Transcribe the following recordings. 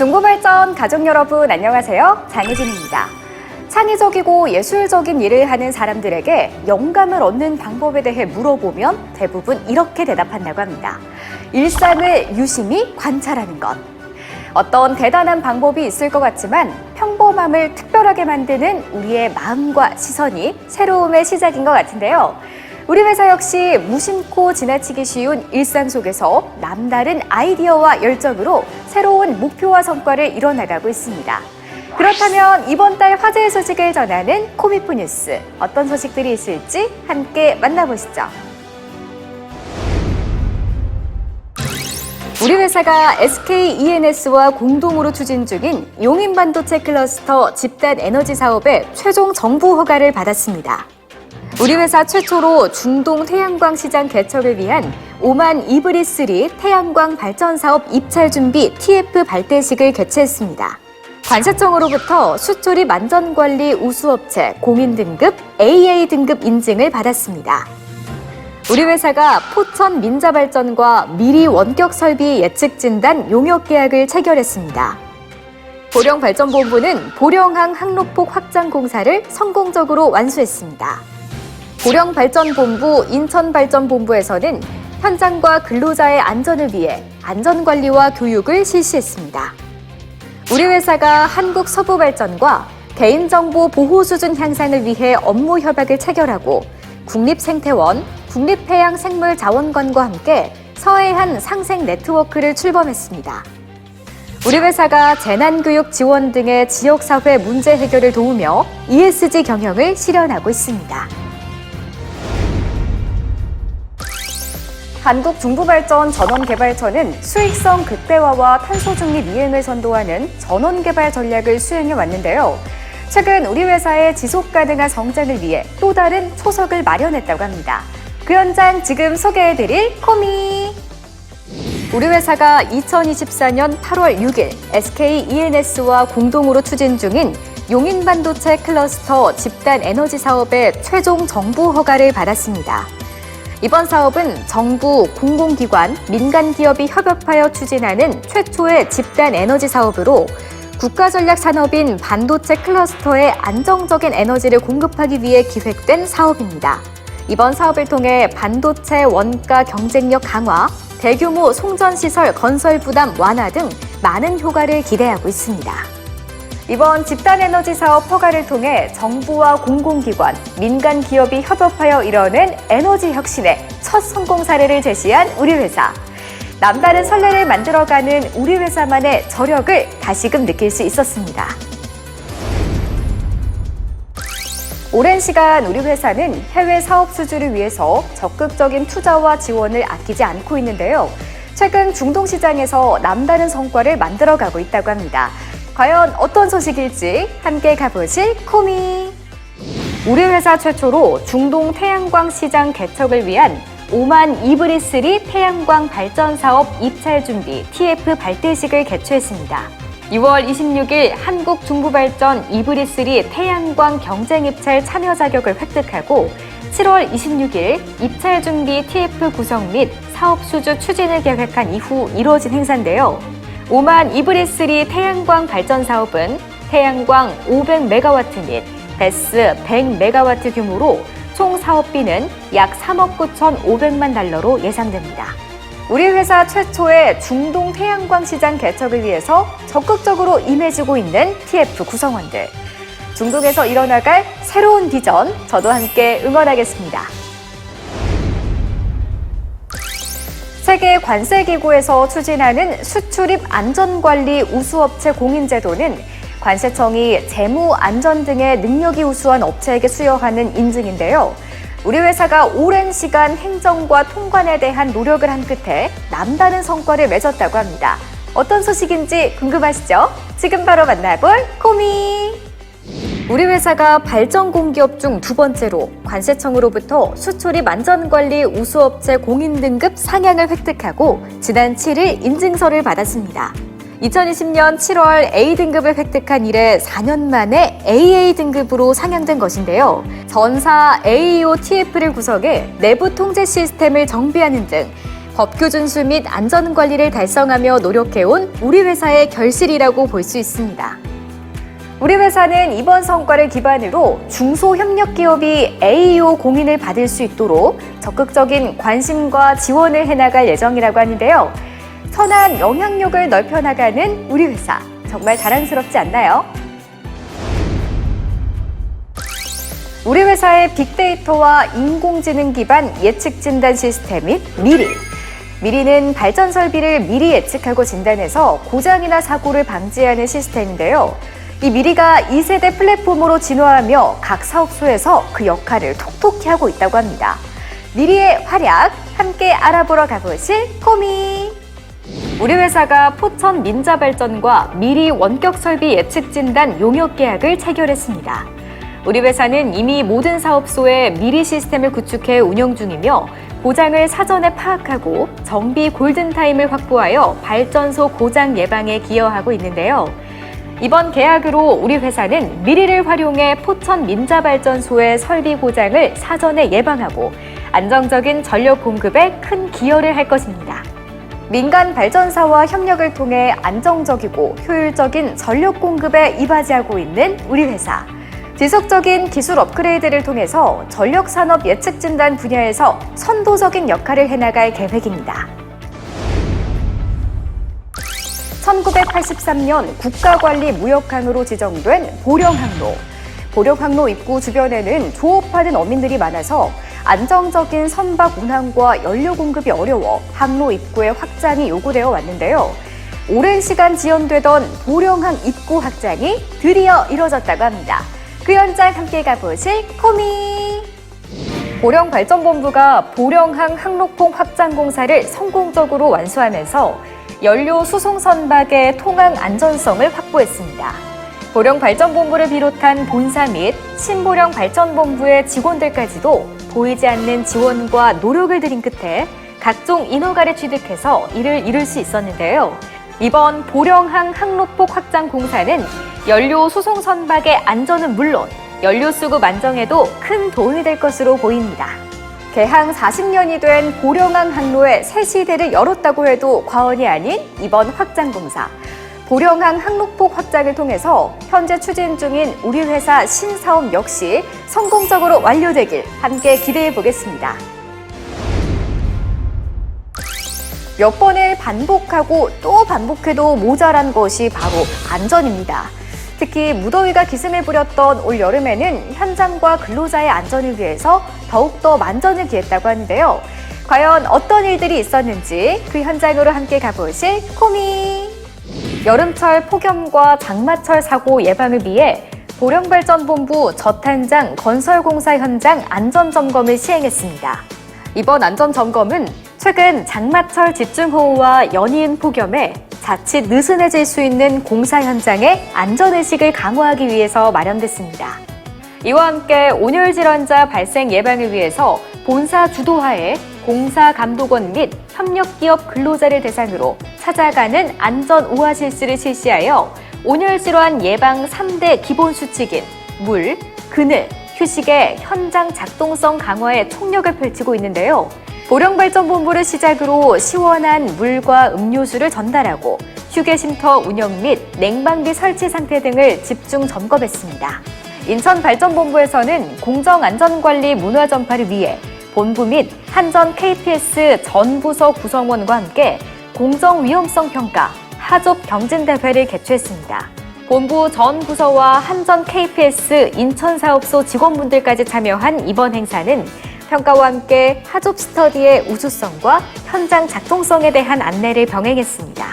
중부발전 가족 여러분 안녕하세요. 장혜진입니다. 창의적이고 예술적인 일을 하는 사람들에게 영감을 얻는 방법에 대해 물어보면 대부분 이렇게 대답한다고 합니다. 일상을 유심히 관찰하는 것. 어떤 대단한 방법이 있을 것 같지만 평범함을 특별하게 만드는 우리의 마음과 시선이 새로움의 시작인 것 같은데요. 우리 회사 역시 무심코 지나치기 쉬운 일상 속에서 남다른 아이디어와 열정으로 새로운 목표와 성과를 이뤄나가고 있습니다. 그렇다면 이번 달 화제의 소식을 전하는 코미프 뉴스, 어떤 소식들이 있을지 함께 만나보시죠. 우리 회사가 SK-ENS와 공동으로 추진 중인 용인반도체 클러스터 집단 에너지 사업의 최종 정부 허가를 받았습니다. 우리 회사 최초로 중동 태양광 시장 개척을 위한 오만 이브리3 태양광 발전 사업 입찰 준비 TF 발대식을 개최했습니다. 관세청으로부터 수출입 안전관리 우수업체 공인 등급 AA 등급 인증을 받았습니다. 우리 회사가 포천 민자발전과 미리 원격 설비 예측 진단 용역 계약을 체결했습니다. 보령발전본부는 보령항 항로폭 확장 공사를 성공적으로 완수했습니다. 보령발전본부, 인천발전본부에서는 현장과 근로자의 안전을 위해 안전관리와 교육을 실시했습니다. 우리 회사가 한국서부발전과 개인정보 보호 수준 향상을 위해 업무 협약을 체결하고 국립생태원, 국립해양생물자원관과 함께 서해안 상생 네트워크를 출범했습니다. 우리 회사가 재난교육 지원 등의 지역사회 문제 해결을 도우며 ESG 경영을 실현하고 있습니다. 한국중부발전 전원개발처는 수익성 극대화와 탄소 중립 이행을 선도하는 전원개발 전략을 수행해 왔는데요. 최근 우리 회사의 지속가능한 성장을 위해 또 다른 초석을 마련했다고 합니다. 그 현장 지금 소개해드릴 코미! 우리 회사가 2024년 8월 6일 SK-ENS와 공동으로 추진 중인 용인반도체 클러스터 집단 에너지 사업의 최종 정부 허가를 받았습니다. 이번 사업은 정부, 공공기관, 민간기업이 협업하여 추진하는 최초의 집단 에너지 사업으로 국가전략산업인 반도체 클러스터에 안정적인 에너지를 공급하기 위해 기획된 사업입니다. 이번 사업을 통해 반도체 원가 경쟁력 강화, 대규모 송전시설 건설 부담 완화 등 많은 효과를 기대하고 있습니다. 이번 집단에너지 사업 허가를 통해 정부와 공공기관, 민간 기업이 협업하여 이뤄낸 에너지 혁신의 첫 성공 사례를 제시한 우리 회사. 남다른 선례를 만들어가는 우리 회사만의 저력을 다시금 느낄 수 있었습니다. 오랜 시간 우리 회사는 해외 사업 수주를 위해서 적극적인 투자와 지원을 아끼지 않고 있는데요. 최근 중동 시장에서 남다른 성과를 만들어가고 있다고 합니다. 과연 어떤 소식일지 함께 가보실 코미! 우리 회사 최초로 중동 태양광 시장 개척을 위한 오만 이브리3 태양광 발전 사업 입찰 준비 TF 발대식을 개최했습니다. 6월 26일 한국중부발전 이브리3 태양광 경쟁 입찰 참여 자격을 획득하고 7월 26일 입찰 준비 TF 구성 및 사업 수주 추진을 계획한 이후 이뤄진 행사인데요. 오만 이브리3 태양광 발전 사업은 태양광 500메가와트 및 배스 100메가와트 규모로 총 사업비는 약 3억 9,500만 달러로 예상됩니다. 우리 회사 최초의 중동 태양광 시장 개척을 위해서 적극적으로 임해주고 있는 TF 구성원들. 중동에서 일어나갈 새로운 비전, 저도 함께 응원하겠습니다. 세계관세기구에서 추진하는 수출입 안전관리 우수업체 공인제도는 관세청이 재무 안전 등의 능력이 우수한 업체에게 수여하는 인증인데요. 우리 회사가 오랜 시간 행정과 통관에 대한 노력을 한 끝에 남다른 성과를 맺었다고 합니다. 어떤 소식인지 궁금하시죠? 지금 바로 만나볼 코미! 우리 회사가 발전공기업 중 두 번째로 관세청으로부터 수출입 안전관리 우수업체 공인등급 상향을 획득하고 지난 7일 인증서를 받았습니다. 2020년 7월 A등급을 획득한 이래 4년 만에 AA 등급으로 상향된 것인데요. 전사 AEO TF를 구성해 내부 통제 시스템을 정비하는 등 법규 준수 및 안전관리를 달성하며 노력해온 우리 회사의 결실이라고 볼 수 있습니다. 우리 회사는 이번 성과를 기반으로 중소협력기업이 AEO 공인을 받을 수 있도록 적극적인 관심과 지원을 해나갈 예정이라고 하는데요. 선한 영향력을 넓혀나가는 우리 회사, 정말 자랑스럽지 않나요? 우리 회사의 빅데이터와 인공지능 기반 예측 진단 시스템인 미리. 미리는 발전 설비를 미리 예측하고 진단해서 고장이나 사고를 방지하는 시스템인데요. 이 미리가 2세대 플랫폼으로 진화하며 각 사업소에서 그 역할을 톡톡히 하고 있다고 합니다. 미리의 활약 함께 알아보러 가보실 코미. 우리 회사가 포천 민자발전과 미리 원격 설비 예측 진단 용역 계약을 체결했습니다. 우리 회사는 이미 모든 사업소에 미리 시스템을 구축해 운영 중이며 고장을 사전에 파악하고 정비 골든타임을 확보하여 발전소 고장 예방에 기여하고 있는데요. 이번 계약으로 우리 회사는 미리를 활용해 포천 민자발전소의 설비 고장을 사전에 예방하고 안정적인 전력 공급에 큰 기여를 할 것입니다. 민간 발전사와 협력을 통해 안정적이고 효율적인 전력 공급에 이바지하고 있는 우리 회사. 지속적인 기술 업그레이드를 통해서 전력산업 예측 진단 분야에서 선도적인 역할을 해나갈 계획입니다. 1983년 국가관리 무역항으로 지정된 보령항로. 보령항로 입구 주변에는 조업하는 어민들이 많아서 안정적인 선박 운항과 연료 공급이 어려워 항로 입구의 확장이 요구되어 왔는데요. 오랜 시간 지연되던 보령항 입구 확장이 드디어 이뤄졌다고 합니다. 그 현장 함께 가보실 코미. 보령발전본부가 보령항 항로폭 확장 공사를 성공적으로 완수하면서 연료 수송 선박의 통항 안전성을 확보했습니다. 보령발전본부를 비롯한 본사 및 신보령발전본부의 직원들까지도 보이지 않는 지원과 노력을 들인 끝에 각종 인허가를 취득해서 이를 이룰 수 있었는데요. 이번 보령항 항로폭 확장 공사는 연료 수송 선박의 안전은 물론 연료 수급 안정에도 큰 도움이 될 것으로 보입니다. 개항 40년이 된 보령항 항로의 새 시대를 열었다고 해도 과언이 아닌 이번 확장 공사. 보령항 항로폭 확장을 통해서 현재 추진 중인 우리 회사 신사업 역시 성공적으로 완료되길 함께 기대해 보겠습니다. 몇 번을 반복하고 또 반복해도 모자란 것이 바로 안전입니다. 특히 무더위가 기승을 부렸던 올 여름에는 현장과 근로자의 안전을 위해서 더욱더 만전을 기했다고 하는데요. 과연 어떤 일들이 있었는지 그 현장으로 함께 가보실 코미. 여름철 폭염과 장마철 사고 예방을 위해 보령발전본부 저탄장 건설공사 현장 안전점검을 시행했습니다. 이번 안전점검은 최근 장마철 집중호우와 연이은 폭염에 자칫 느슨해질 수 있는 공사 현장의 안전의식을 강화하기 위해서 마련됐습니다. 이와 함께 온열 질환자 발생 예방을 위해서 본사 주도하에 공사 감독원 및 협력기업 근로자를 대상으로 찾아가는 안전 오아시스를 실시하여 온열 질환 예방 3대 기본 수칙인 물, 그늘, 휴식의 현장 작동성 강화에 총력을 펼치고 있는데요. 보령발전본부를 시작으로 시원한 물과 음료수를 전달하고 휴게 쉼터 운영 및 냉방비 설치 상태 등을 집중 점검했습니다. 인천발전본부에서는 공정안전관리 문화 전파를 위해 본부 및 한전 KPS 전 부서 구성원과 함께 공정위험성 평가 하좁 경진대회를 개최했습니다. 본부 전 부서와 한전 KPS 인천사업소 직원분들까지 참여한 이번 행사는 평가와 함께 하좁 스터디의 우수성과 현장 작동성에 대한 안내를 병행했습니다.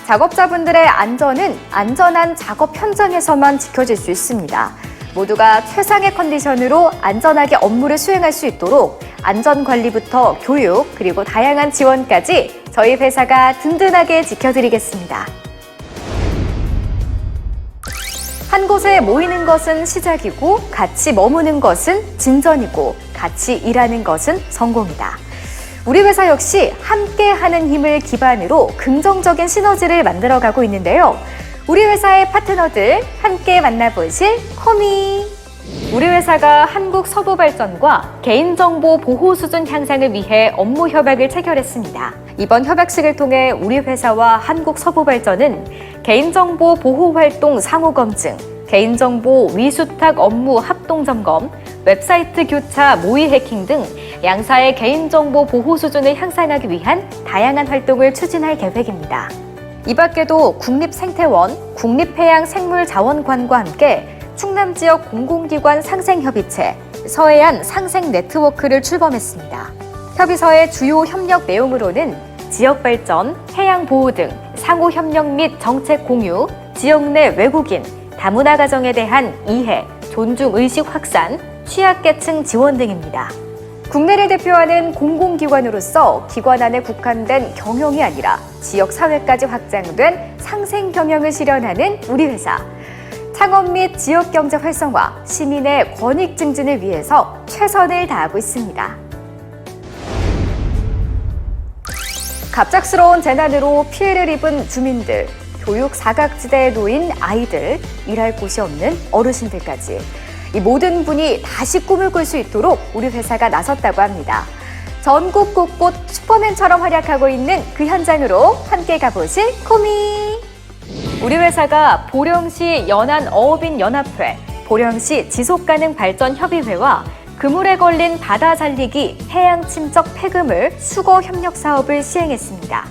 작업자분들의 안전은 안전한 작업 현장에서만 지켜질 수 있습니다. 모두가 최상의 컨디션으로 안전하게 업무를 수행할 수 있도록 안전관리부터 교육 그리고 다양한 지원까지 저희 회사가 든든하게 지켜드리겠습니다. 한 곳에 모이는 것은 시작이고 같이 머무는 것은 진전이고 같이 일하는 것은 성공이다. 우리 회사 역시 함께하는 힘을 기반으로 긍정적인 시너지를 만들어가고 있는데요. 우리 회사의 파트너들 함께 만나보실 코미. 우리 회사가 한국서부발전과 개인정보 보호 수준 향상을 위해 업무 협약을 체결했습니다. 이번 협약식을 통해 우리 회사와 한국서부발전은 개인정보 보호 활동 상호 검증, 개인정보 위수탁 업무 합동 점검, 웹사이트 교차 모의 해킹 등 양사의 개인정보 보호 수준을 향상하기 위한 다양한 활동을 추진할 계획입니다. 이 밖에도 국립생태원, 국립해양생물자원관과 함께 충남 지역 공공기관 상생협의체, 서해안 상생네트워크를 출범했습니다. 협의서의 주요 협력 내용으로는 지역발전, 해양보호 등 상호협력 및 정책 공유, 지역 내 외국인, 다문화 가정에 대한 이해, 존중의식 확산, 취약계층 지원 등입니다. 국내를 대표하는 공공기관으로서 기관 안에 국한된 경영이 아니라 지역 사회까지 확장된 상생 경영을 실현하는 우리 회사. 창업 및 지역 경제 활성화, 시민의 권익 증진을 위해서 최선을 다하고 있습니다. 갑작스러운 재난으로 피해를 입은 주민들, 교육 사각지대에 놓인 아이들, 일할 곳이 없는 어르신들까지 이 모든 분이 다시 꿈을 꿀 수 있도록 우리 회사가 나섰다고 합니다. 전국 곳곳 슈퍼맨처럼 활약하고 있는 그 현장으로 함께 가보실 코미! 우리 회사가 보령시 연안어업인연합회, 보령시 지속가능발전협의회와 그물에 걸린 바다 살리기 해양 침적 폐그물 수거 협력 사업을 시행했습니다.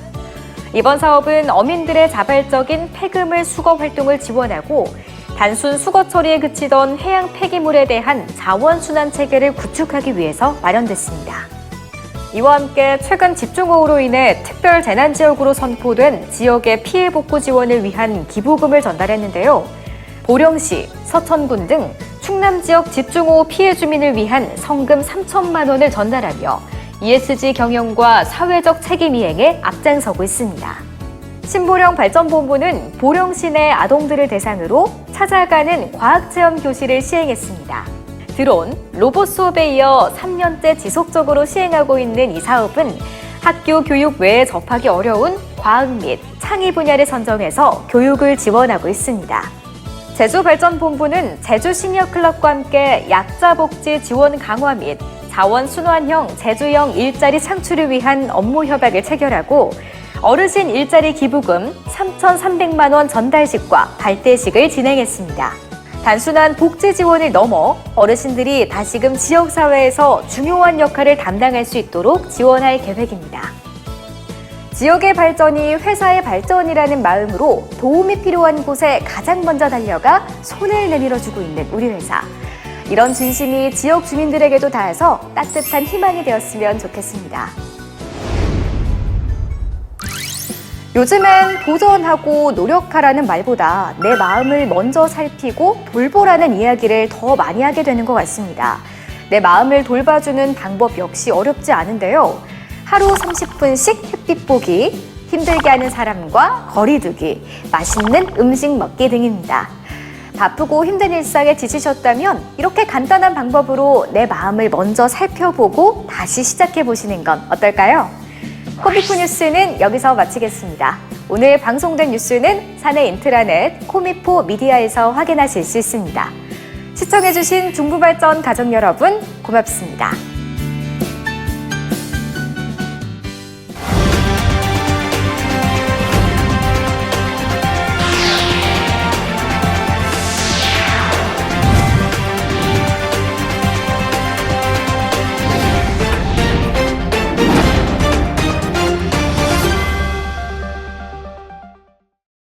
이번 사업은 어민들의 자발적인 폐그물 수거 활동을 지원하고 단순 수거 처리에 그치던 해양 폐기물에 대한 자원순환 체계를 구축하기 위해서 마련됐습니다. 이와 함께 최근 집중호우로 인해 특별 재난지역으로 선포된 지역의 피해 복구 지원을 위한 기부금을 전달했는데요. 보령시, 서천군 등 충남 지역 집중호우 피해 주민을 위한 성금 3천만 원을 전달하며 ESG 경영과 사회적 책임 이행에 앞장서고 있습니다. 신보령 발전본부는 보령시 내 아동들을 대상으로 찾아가는 과학체험 교실을 시행했습니다. 드론, 로봇 수업에 이어 3년째 지속적으로 시행하고 있는 이 사업은 학교 교육 외에 접하기 어려운 과학 및 창의 분야를 선정해서 교육을 지원하고 있습니다. 제주발전본부는 제주시니어클럽과 함께 약자복지 지원 강화 및 자원순환형 제주형 일자리 창출을 위한 업무 협약을 체결하고 어르신 일자리 기부금 3,300만 원 전달식과 발대식을 진행했습니다. 단순한 복지 지원을 넘어 어르신들이 다시금 지역사회에서 중요한 역할을 담당할 수 있도록 지원할 계획입니다. 지역의 발전이 회사의 발전이라는 마음으로 도움이 필요한 곳에 가장 먼저 달려가 손을 내밀어주고 있는 우리 회사. 이런 진심이 지역 주민들에게도 닿아서 따뜻한 희망이 되었으면 좋겠습니다. 요즘엔 도전하고 노력하라는 말보다 내 마음을 먼저 살피고 돌보라는 이야기를 더 많이 하게 되는 것 같습니다. 내 마음을 돌봐주는 방법 역시 어렵지 않은데요. 하루 30분씩 햇빛 보기, 힘들게 하는 사람과 거리 두기, 맛있는 음식 먹기 등입니다. 바쁘고 힘든 일상에 지치셨다면 이렇게 간단한 방법으로 내 마음을 먼저 살펴보고 다시 시작해보시는 건 어떨까요? 코미포 뉴스는 여기서 마치겠습니다. 오늘 방송된 뉴스는 사내 인트라넷 코미포 미디어에서 확인하실 수 있습니다. 시청해주신 중부발전 가족 여러분 고맙습니다.